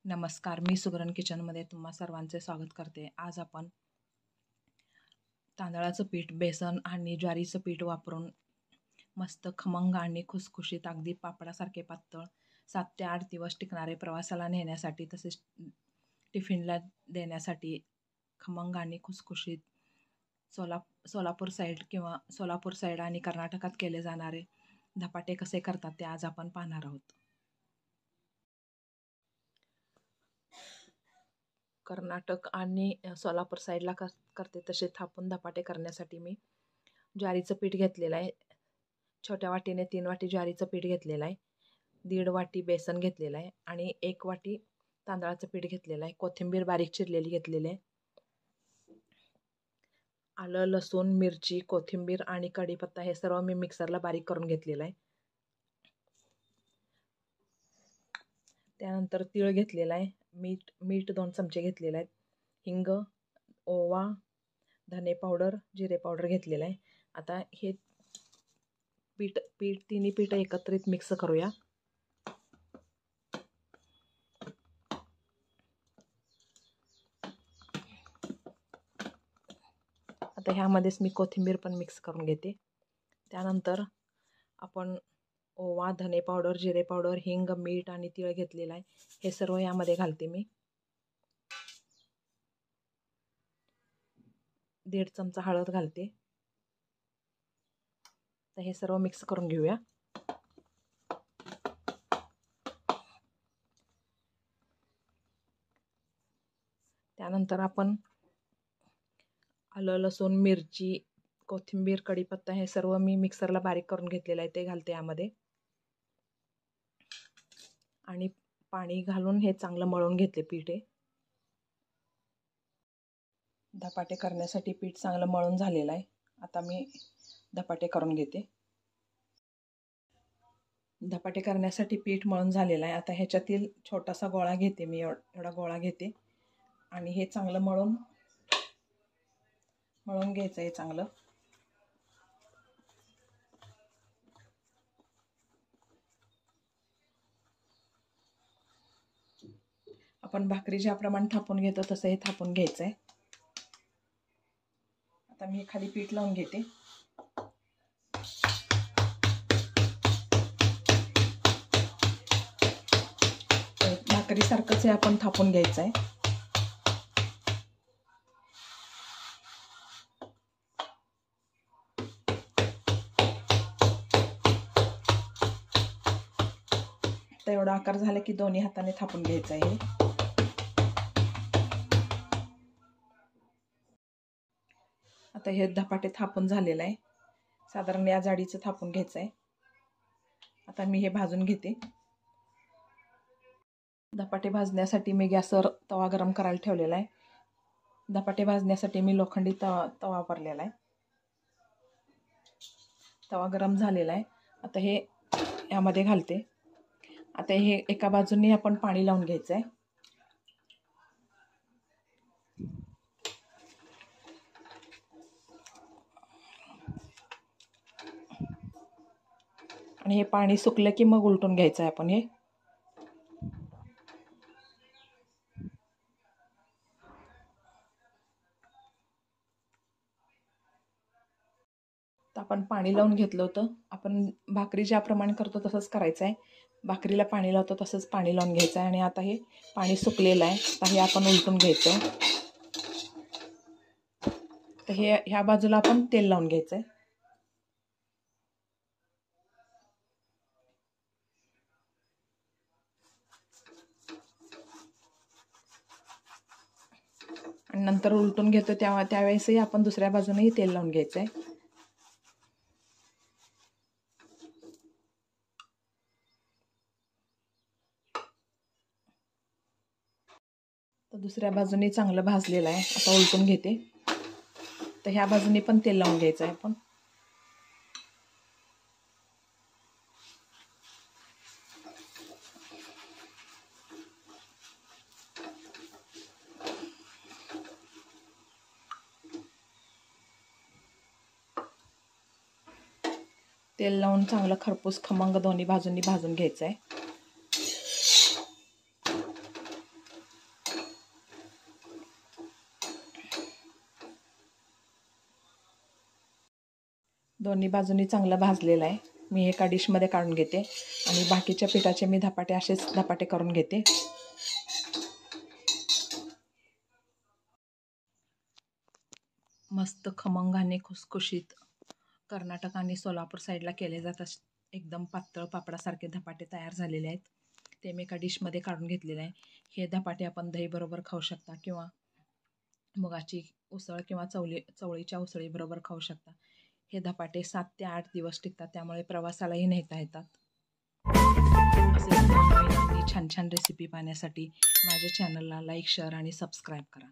नमस्कार, मी सुगरण किचनमध्ये तुम्हा सर्वांचे स्वागत करते. आज आपण तांदळाचं पीठ, बेसन आणि ज्वारीचं पीठ वापरून मस्त खमंग आणि खुसखुशीत, अगदी पापडासारखे पातळ 7 ते 8 दिवस टिकणारे, प्रवासाला नेण्यासाठी तसेच टिफिनला देण्यासाठी खमंग आणि खुसखुशीत सोलापूर साईड आणि कर्नाटकात केले जाणारे धपाटे कसे करतात ते आज आपण पाहणार आहोत. कर्नाटक आणि सोलापूर साईडला करते तसे थापून धपाटे करण्यासाठी मी ज्वारीचं पीठ घेतलेलं आहे. छोट्या वाटीने 3 वाटी ज्वारीचं पीठ घेतलेलं आहे. 1.5 वाटी बेसन घेतलेलं आहे आणि 1 वाटी तांदळाचं पीठ घेतलेलं आहे. कोथिंबीर बारीक चिरलेली घेतलेली आहे. आलं, लसूण, मिरची, कोथिंबीर आणि कढीपत्ता हे सर्व मी मिक्सरला बारीक करून घेतलेलं आहे. त्यानंतर तीळ घेतलेला आहे. मीठ 2 चमचे घेतलेले आहेत. हिंग, ओवा, धने पावडर, जिरे पावडर घेतलेलं आहे. आता हे तिन्ही पीठ एकत्रित मिक्स करूया. आता ह्यामध्येच मी कोथिंबीर पण मिक्स करून घेते. त्यानंतर आपण ओवा, धने पावडर, जिरे पावडर, हिंग, मीठ आणि तीळ घेतलेलं आहे. हे सर्व यामध्ये घालते मी. 1.5 चमचा हळद घालते. तर हे सर्व मिक्स करून घेऊया. त्यानंतर आपण आलं, लसूण, मिरची, कोथिंबीर, कढीपत्ता हे सर्व मी मिक्सरला बारीक करून घेतलेलं आहे ते घालते यामध्ये. आणि पाणी घालून हे चांगलं मळून घेतले पीठ. धपाटे करण्यासाठी पीठ चांगलं मळून झालेलं आहे. आता मी धपाटे करून घेते. धपाटे करण्यासाठी पीठ मळून झालेलं आहे. आता ह्याच्यातील छोटासा गोळा घेते मी, एवढा गोळा घेते आणि हे चांगलं मळून घ्यायचं आहे चांगलं. आपण भाकरी ज्याप्रमाणे थापून घेतो तसं हे थापून घ्यायचं आहे. आता मी खाली पीठ लावून घेते. भाकरीसारखंच हे आपण थापून घ्यायचं आहे. तर एवढा आकार झाला की दोन्ही हाताने थापून घ्यायचं आहे. आता हे धपाटे थापून झालेलं आहे. साधारण या जाडीचं थापून घ्यायचं आहे. आता मी हे भाजून घेते. धपाटे भाजण्यासाठी मी गॅसवर तवा गरम करायला ठेवलेला आहे. धपाटे भाजण्यासाठी मी लोखंडी तवा वापरलेला आहे. तवा गरम झालेला आहे. आता हे यामध्ये घालते. आता हे एका बाजूने आपण पाणी लावून घ्यायचं आहे. आणि हे पाणी सुकलं की मग उलटून घ्यायचं आहे आपण हे. तर आपण पाणी लावून घेतलं होतं. आपण भाकरी ज्याप्रमाणे करतो तसंच करायचं आहे. भाकरीला पाणी लावतो तसंच पाणी लावून घ्यायचं आहे. आणि आता हे पाणी सुकलेलं आहे. आता हे आपण उलटून घ्यायचं आहे. तर हे ह्या बाजूला आपण तेल लावून घ्यायचं आहे. आणि नंतर उलटून घेतो त्यावेळेसही आपण दुसऱ्या बाजूनेही तेल लावून घ्यायचं आहे. तर दुसऱ्या बाजूने चांगलं भाजलेलं आहे. आता उलटून घेते. तर ह्या बाजूने पण तेल लावून घ्यायचं आहे आपण. तेल लावून चांगलं खरपूस खमंग दोन्ही बाजूंनी भाजून घ्यायचं आहे. दोन्ही बाजूनी चांगलं भाजलेलं आहे. मी एका डिशमध्ये काढून घेते आणि बाकीच्या पिठाचे मी धपाटे असेच धपाटे करून घेते. मस्त खमंग आणि खुसखुशीत कर्नाटक आणि सोलापूर साईडला केले जातात एकदम पातळ पापडासारखे धपाटे तयार झालेले आहेत. ते मी एका डिशमध्ये काढून घेतलेले आहे. हे धपाटे आपण दहीबरोबर खाऊ शकता किंवा मुगाची उसळ किंवा चवळीच्या उसळीबरोबर खाऊ शकता. हे धपाटे 7 ते 8 दिवस टिकतात, त्यामुळे प्रवासालाही नेता येतात. असे नवीन छान छान रेसिपी पाहण्यासाठी माझ्या चॅनलला लाईक, शेअर आणि सबस्क्राईब करा.